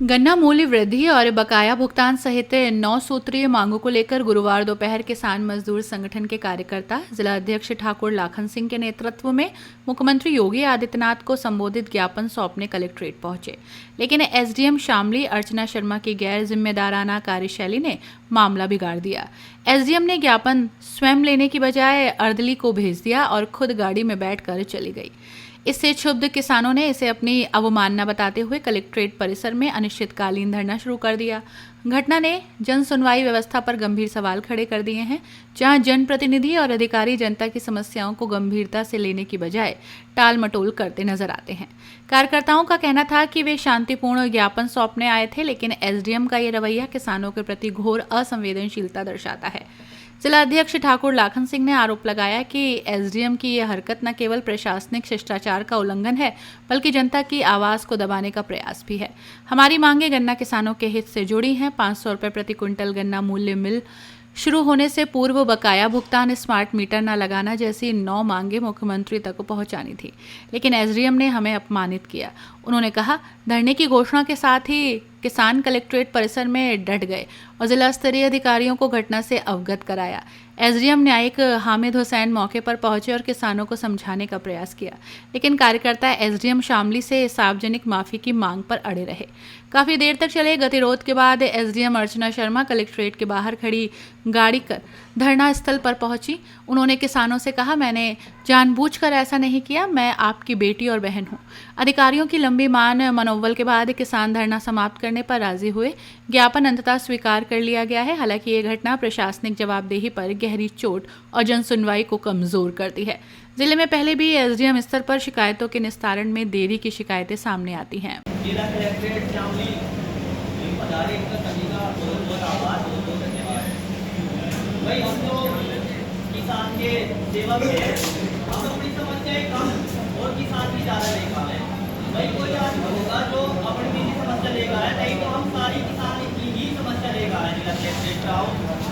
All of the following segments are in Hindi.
गन्ना मूल्य वृद्धि और बकाया भुगतान सहित 9 सूत्रीय मांगों को लेकर गुरुवार दोपहर किसान मजदूर संगठन के कार्यकर्ता जिला अध्यक्ष ठाकुर लाखन सिंह के नेतृत्व में मुख्यमंत्री योगी आदित्यनाथ को संबोधित ज्ञापन सौंपने कलेक्ट्रेट पहुंचे। लेकिन एसडीएम शामली अर्चना शर्मा की गैर जिम्मेदाराना कार्यशैली ने मामला बिगाड़ दिया। एसडीएम ने ज्ञापन स्वयं लेने की बजाय अर्दली को भेज दिया और खुद गाड़ी में बैठकर चली गई। इससे क्षुब्ध किसानों ने इसे अपनी अवमानना बताते हुए कलेक्ट्रेट परिसर में अनिश्चितकालीन धरना शुरू कर दिया। घटना ने जन सुनवाई व्यवस्था पर गंभीर सवाल खड़े कर दिए हैं, जहां जनप्रतिनिधि और अधिकारी जनता की समस्याओं को गंभीरता से लेने की बजाय टाल मटोल करते नजर आते हैं। कार्यकर्ताओं का कहना था कि वे शांतिपूर्ण ज्ञापन सौंपने आए थे, लेकिन एसडीएम का ये रवैया किसानों के प्रति घोर असंवेदनशीलता दर्शाता है। जिला अध्यक्ष ठाकुर लाखन सिंह ने आरोप लगाया कि एसडीएम की यह हरकत न केवल प्रशासनिक शिष्टाचार का उल्लंघन है, बल्कि जनता की आवाज को दबाने का प्रयास भी है। हमारी मांगे गन्ना किसानों के हित से जुड़ी हैं। 500 रुपये प्रति क्विंटल गन्ना मूल्य मिल शुरू होने से पूर्व बकाया भुगतान, स्मार्ट मीटर न लगाना जैसी 9 मांगे मुख्यमंत्री तक पहुंचानी थी, लेकिन एसडीएम ने हमें अपमानित किया। उन्होंने कहा, धरने की घोषणा के साथ ही किसान कलेक्ट्रेट परिसर में डट गए और जिला स्तरीय अधिकारियों को घटना से अवगत कराया। एसडीएम न्यायिक हामिद हुसैन मौके पर पहुंचे और किसानों को समझाने का प्रयास किया, लेकिन कार्यकर्ता एसडीएम शामली से सार्वजनिक माफी की मांग पर अड़े रहे। काफी देर तक चले गतिरोध के बाद एसडीएम अर्चना शर्मा कलेक्ट्रेट के बाहर खड़ी गाड़ी कर धरना स्थल पर पहुंची। उन्होंने किसानों से कहा, मैंने जानबूझकर ऐसा नहीं किया, मैं आपकी बेटी और बहन हूं। अधिकारियों की लंबी मनोबल के बाद किसान धरना समाप्त करने पर राजी हुए। ज्ञापन अंततः स्वीकार कर लिया गया है। हालांकि ये घटना प्रशासनिक जवाबदेही पर गहरी चोट और जन सुनवाई को कमजोर करती है। जिले में पहले भी एसडीएम स्तर पर शिकायतों के निस्तारण में देरी की शिकायतें सामने आती हैं। जिला कलेक्ट्रेट शामली भाई, हम तो किसान के सेवक हैं, हम अपनी समस्याएं कम और किसान की ज़्यादा लेकर आए। भाई कोई आदमी होगा जो अपनी निजी समस्या लेकर आए, नहीं तो हम सारी किसान की ही समस्या लेकर आए। जिला कलेक्ट्रेट का हो,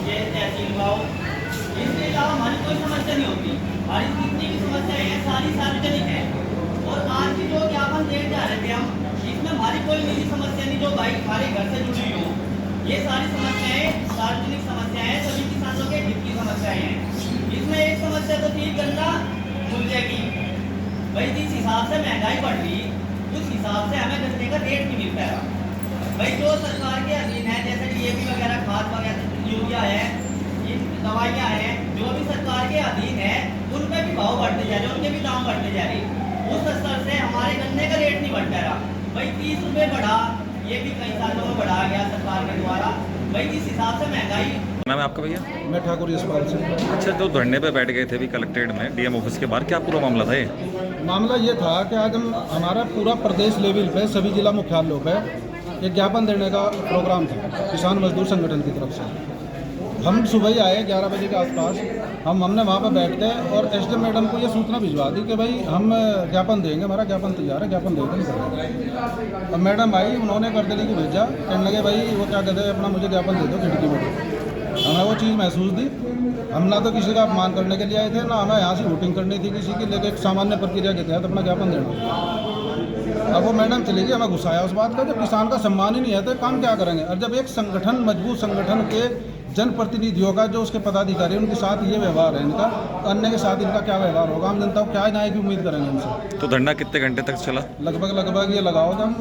ये तहसील का हो, इसके अलावा हमारी कोई समस्या नहीं होती। हमारी जितनी भी समस्याएं हैं सारी सार्वजनिक हैं। और आज की जो ज्ञापन दे जा रहे थे हम, इसमें हमारी कोई निजी समस्या नहीं जो भाई हमारे घर से जुड़ी हो। ये सारी समस्याएं सार्वजनिक समस्याएं, सभी किसानों के हित की समस्याएं हैं। इसमें एक समस्या तो थी गन्ना मूल्य की। भाई जिस हिसाब से महंगाई बढ़ रही, उस हिसाब से हमें गन्ने का रेट नहीं मिल पाएगा। भाई जो सरकार के अधीन है, जैसे डीएपी वगैरह, खाद वगैरह, यूरिया है, ये दवाइयाँ हैं, जो भी सरकार के अधीन है, उनपे भी भाव बढ़ते जा रहे, उनके भी दाम बढ़ते जा रहे। उस स्तर से हमारे गन्ने का रेट नहीं बढ़ पा रहा। भाई 30 रुपये बढ़ा, ये भी कई सालों में बढ़ाया गया सरकार के द्वारा। भाई जिस हिसाब से महंगाई। नाम है आपका भैया? मैं ठाकुर यशपाल सिंह। अच्छा, तो धरने पे बैठ गए थे भी कलेक्ट्रेट में डीएम ऑफिस के बाहर, क्या पूरा मामला था ये? मामला ये था कि आज हमारा पूरा प्रदेश लेवल पे सभी जिला मुख्यालयों पे एक ज्ञापन देने का प्रोग्राम था किसान मजदूर संगठन की तरफ से। हम सुबह ही आए 11 बजे के आसपास। हमने वहाँ पर बैठ गए और एसडीएम मैडम को ये सूचना भिजवा दी कि भाई हम ज्ञापन देंगे, हमारा ज्ञापन तैयार है, ज्ञापन देंगे नहीं। अब मैडम आई, उन्होंने करदली को भेजा, कहने लगे भाई वो क्या कहते हैं, अपना मुझे ज्ञापन दे दो खिड़की में। हमें वो चीज़ महसूस दी। हम ना तो किसी का अपमान करने के लिए आए थे, ना हमें यहाँ से वोटिंग करनी थी किसी की, लेकिन एक सामान्य प्रक्रिया के तहत अपना ज्ञापन देना। अब वो मैडम चली गई, हमें गुस्सा आया उस बात का। जब किसान का सम्मान ही नहीं है तो काम क्या करेंगे। और जब एक संगठन, मजबूत संगठन के जनप्रतिनिधियों का, जो उसके पदाधिकारी, उनके साथ ये व्यवहार है इनका, अन्य के साथ इनका क्या व्यवहार होगा। हम जनता को क्या न्याय की उम्मीद करेंगे इनसे। तो धरना कितने घंटे तक चला? लगभग ये लगाओ तो हम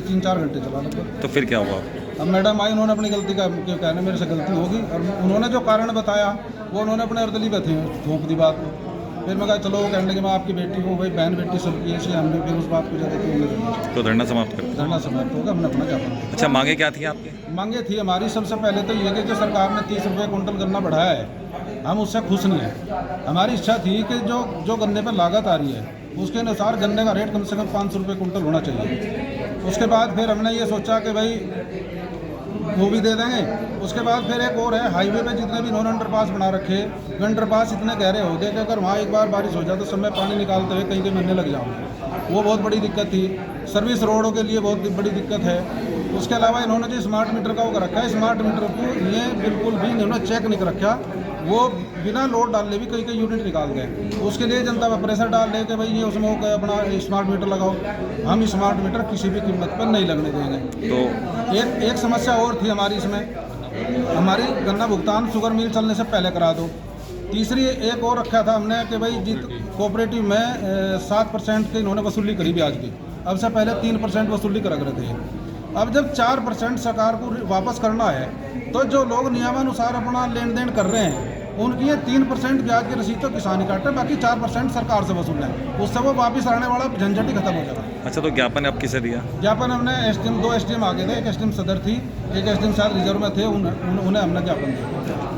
3-4 घंटे चला लगभग। तो फिर क्या हुआ? अब मैडम आई, उन्होंने अपनी गलती का कहने मेरे से गलती होगी, और उन्होंने जो कारण बताया वो उन्होंने अपने अर्दली पे थोप दी बात को। फिर मैं कहा चलो, वो कहने लगे मैं आपकी बेटी हूँ, भाई बहन बेटी सबकी है, इसलिए हमने फिर उस बात को ज़्यादा तो धरना समाप्त कर? धरना समाप्त होगा, हमने अपना ज्ञापन। अच्छा, मांगे क्या थी आपकी? मांगे थी हमारी सबसे पहले तो ये कि जो सरकार ने 30 रुपये कुंटल गन्ना बढ़ाया है, हम उससे खुश नहीं हैं। हमारी इच्छा थी कि जो गन्ने पर लागत आ रही है उसके अनुसार गन्ने का रेट कम से कम 500 रुपये कुंटल होना चाहिए। उसके बाद फिर हमने ये सोचा कि भाई वो भी दे देंगे। उसके बाद फिर एक और है, हाईवे पे जितने भी इन्होंने अंडरपास बना रखे, अंडरपास इतने गहरे हो गए कि अगर वहाँ एक बार बारिश हो जाए तो समय पानी निकालते हुए कई महीने लग जाओगे। वो बहुत बड़ी दिक्कत थी। सर्विस रोडों के लिए बहुत बड़ी दिक्कत है। उसके अलावा इन्होंने जो स्मार्ट मीटर का वो रखा है, स्मार्ट मीटर को ये बिल्कुल भी इन्होंने चेक नहीं कर रखा। वो बिना लोड डालने भी कई कई यूनिट निकाल गए। उसके लिए जनता पर प्रेशर डाल रहे कि भाई ये उसमें अपना स्मार्ट मीटर लगाओ। हम स्मार्ट मीटर किसी भी कीमत पर नहीं लगने देंगे। तो एक समस्या और थी हमारी इसमें, हमारी गन्ना भुगतान शुगर मिल चलने से पहले करा दो। तीसरी एक और रखा था हमने कि भाई जित कोऑपरेटिव में 7% की इन्होंने वसूली करी ब्याज की, अब से पहले 3% वसूली करा करते थे। अब जब 4% सरकार को वापस करना है तो जो लोग नियमानुसार अपना लेन देन कर रहे हैं उनकी ये 3% ब्याज की रसीद तो किसान ही काटे, बाकी 4% सरकार से वसूल है। उससे वो वापस आने वाला झंझट ही खत्म हो जाएगा। अच्छा, तो ज्ञापन आप किसे दिया? ज्ञापन हमने एसडीएम 2 एसडीएम आगे थे, एक एसडीएम सदर थी, एक एसडीएम शायद रिजर्व में थे, उन्हें हमने ज्ञापन दिया।